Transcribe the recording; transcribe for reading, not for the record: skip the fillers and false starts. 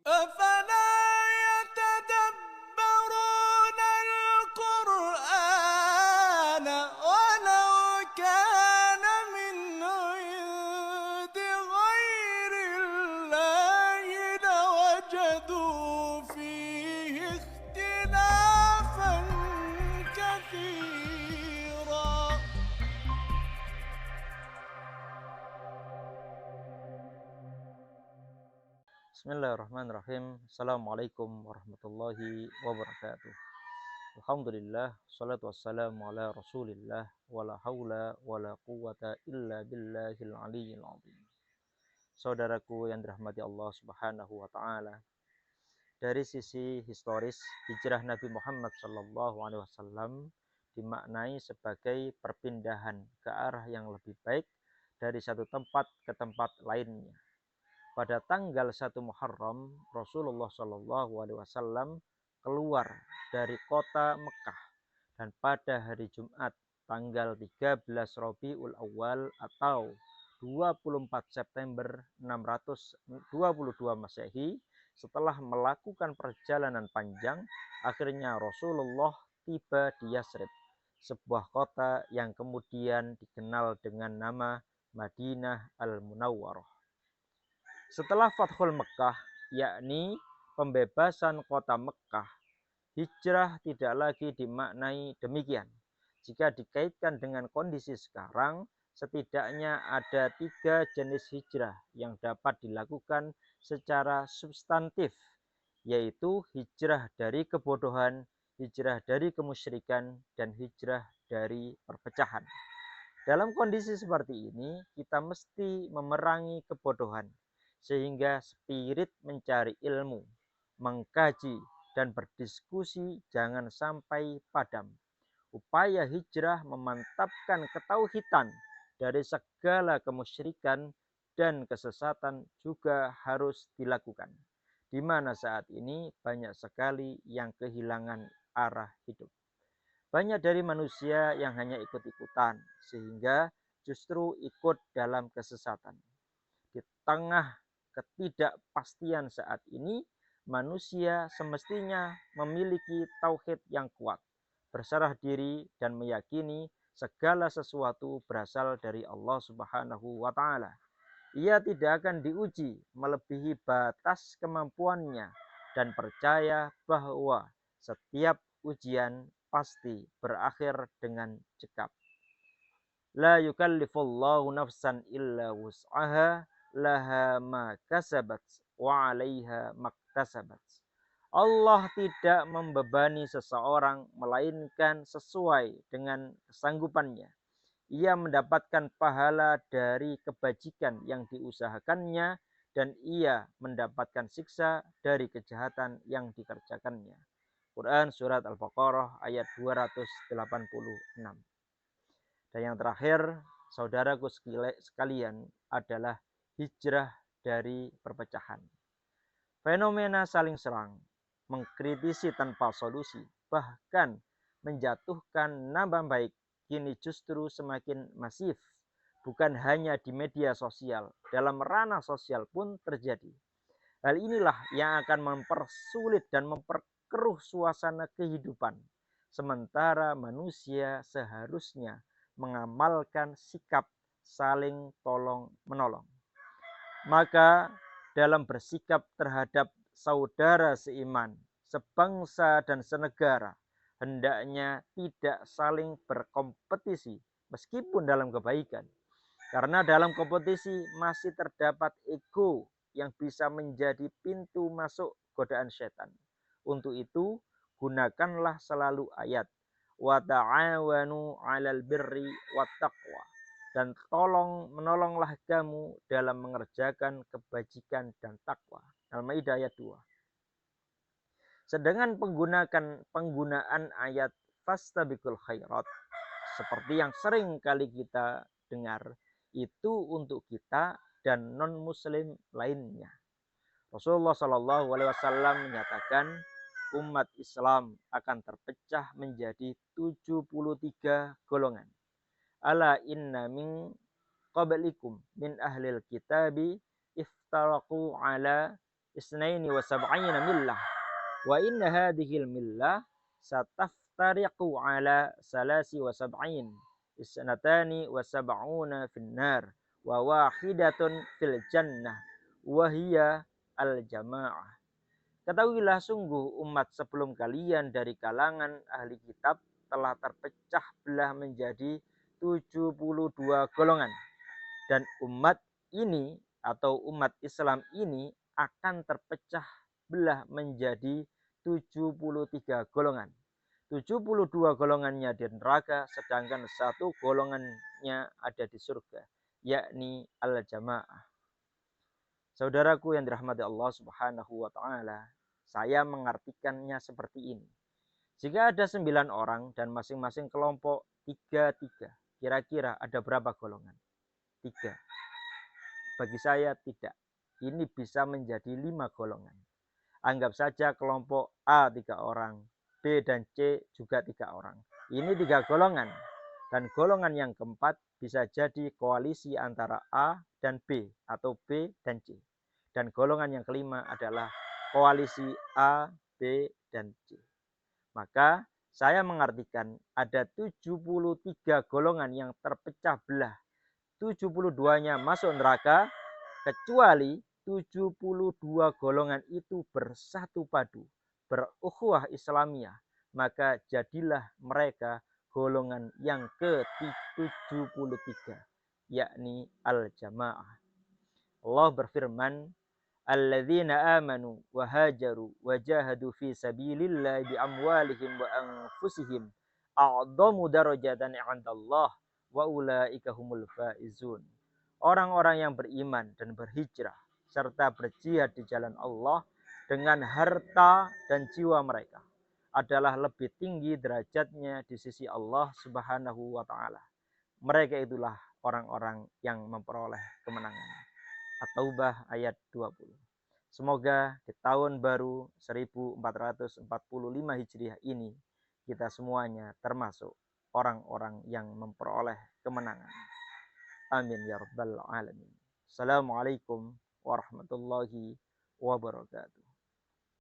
أفلا يتدبرون القرآن ولو كان من عند غير الله لوجدوا فيه اختلافا كثيرا. Bismillahirrahmanirrahim. Assalamualaikum warahmatullahi wabarakatuh. Alhamdulillah, salatu wassalamu ala rasulillah, wala hawla wala quwata illa billahil aliyyil azim. Saudaraku yang dirahmati Allah subhanahu wa ta'ala, dari sisi historis, hijrah Nabi Muhammad sallallahu alaihi wasallam dimaknai sebagai perpindahan ke arah yang lebih baik dari satu tempat ke tempat lainnya. Pada tanggal 1 Muharram, Rasulullah Shallallahu Alaihi Wasallam keluar dari kota Mekah, dan pada hari Jumat tanggal 13 Rabiul Awal atau 24 September 622 Masehi, setelah melakukan perjalanan panjang, akhirnya Rasulullah tiba di Yasrib, sebuah kota yang kemudian dikenal dengan nama Madinah Al-Munawwarah. Setelah Fathul Mekah, yakni pembebasan kota Mekah, hijrah tidak lagi dimaknai demikian. Jika dikaitkan dengan kondisi sekarang, setidaknya ada 3 jenis hijrah yang dapat dilakukan secara substantif, yaitu hijrah dari kebodohan, hijrah dari kemusyrikan, dan hijrah dari perpecahan. Dalam kondisi seperti ini, kita mesti memerangi kebodohan, sehingga spirit mencari ilmu, mengkaji, dan berdiskusi jangan sampai padam. Upaya hijrah memantapkan ketauhidan dari segala kemusyrikan dan kesesatan juga harus dilakukan, di mana saat ini banyak sekali yang kehilangan arah hidup. Banyak dari manusia yang hanya ikut-ikutan, sehingga justru ikut dalam kesesatan. Di tengah ketidakpastian saat ini, manusia semestinya memiliki tauhid yang kuat, berserah diri dan meyakini segala sesuatu berasal dari Allah Subhanahu wa Ta'ala. Ia tidak akan diuji melebihi batas kemampuannya dan percaya bahwa setiap ujian pasti berakhir dengan cekap. La yukallifullahu nafsan illa wus'aha laha ma kasabat wa 'alaiha maktasabat. Allah tidak membebani seseorang melainkan sesuai dengan kesanggupannya. Ia mendapatkan pahala dari kebajikan yang diusahakannya, dan ia mendapatkan siksa dari kejahatan yang dikerjakannya. Quran Surat Al-Baqarah ayat 286. Dan yang terakhir, saudaraku sekalian, adalah hijrah dari perpecahan. Fenomena saling serang, mengkritisi tanpa solusi, bahkan menjatuhkan nama baik, kini justru semakin masif. Bukan hanya di media sosial, dalam ranah sosial pun terjadi. Hal inilah yang akan mempersulit dan memperkeruh suasana kehidupan. Sementara manusia seharusnya mengamalkan sikap saling tolong-menolong. Maka dalam bersikap terhadap saudara seiman, sebangsa dan senegara, hendaknya tidak saling berkompetisi meskipun dalam kebaikan. Karena dalam kompetisi masih terdapat ego yang bisa menjadi pintu masuk godaan setan. Untuk itu, gunakanlah selalu ayat wa ta'awanu 'alal birri wattaqwa, dan menolonglah kamu dalam mengerjakan kebajikan dan takwa. Al-Maidah ayat 2. Sedangkan penggunaan ayat fastabiqul khairat, seperti yang sering kali kita dengar, itu untuk kita dan non-muslim lainnya. Rasulullah Shallallahu Alaihi Wasallam menyatakan umat Islam akan terpecah menjadi 73 golongan. Ala inna min qablikum min ahlil kitabi iftaraku ala isnaini wa sab'ina millah wa inna hadhil millah sataftariqu ala salasi wa sab'in isnatani wa sab'una finnar wa wahidatun fil jannah wa hiya al jamaah. Ketahuilah sungguh umat sebelum kalian dari kalangan ahli kitab telah terpecah belah menjadi 72 golongan. Dan umat ini atau umat Islam ini akan terpecah belah menjadi 73 golongan. 72 golongannya di neraka, sedangkan satu golongannya ada di surga, yakni al-jamaah. Saudaraku yang dirahmati Allah Subhanahu wa taala, saya mengartikannya seperti ini. Jika ada 9 orang dan masing-masing kelompok 3-3, kira-kira ada berapa golongan? 3. Bagi saya tidak. Ini bisa menjadi 5 golongan. Anggap saja kelompok A 3 orang, B dan C juga 3 orang. Ini 3 golongan. Dan golongan yang keempat bisa jadi koalisi antara A dan B atau B dan C. Dan golongan yang kelima adalah koalisi A, B, dan C. Maka saya mengartikan ada 73 golongan yang terpecah belah. 72-nya masuk neraka, kecuali 72 golongan itu bersatu padu, berukhuwah Islamiyah, maka jadilah mereka golongan yang ke-73, yakni al-jamaah. Allah berfirman, alladzina amanu wa hajaru wa jahadu fi sabilillah bi amwalihim wa anfusihim a'dhamu darajatan 'indallah wa ulaika humul faizun. Orang-orang yang beriman dan berhijrah serta berjihad di jalan Allah dengan harta dan jiwa mereka adalah lebih tinggi derajatnya di sisi Allah Subhanahu wa taala. Mereka itulah orang-orang yang memperoleh kemenangan. At-Taubah ayat 20. Semoga di tahun baru 1445 Hijriah ini kita semuanya termasuk orang-orang yang memperoleh kemenangan. Amin ya rabbal alamin. Assalamualaikum warahmatullahi wabarakatuh.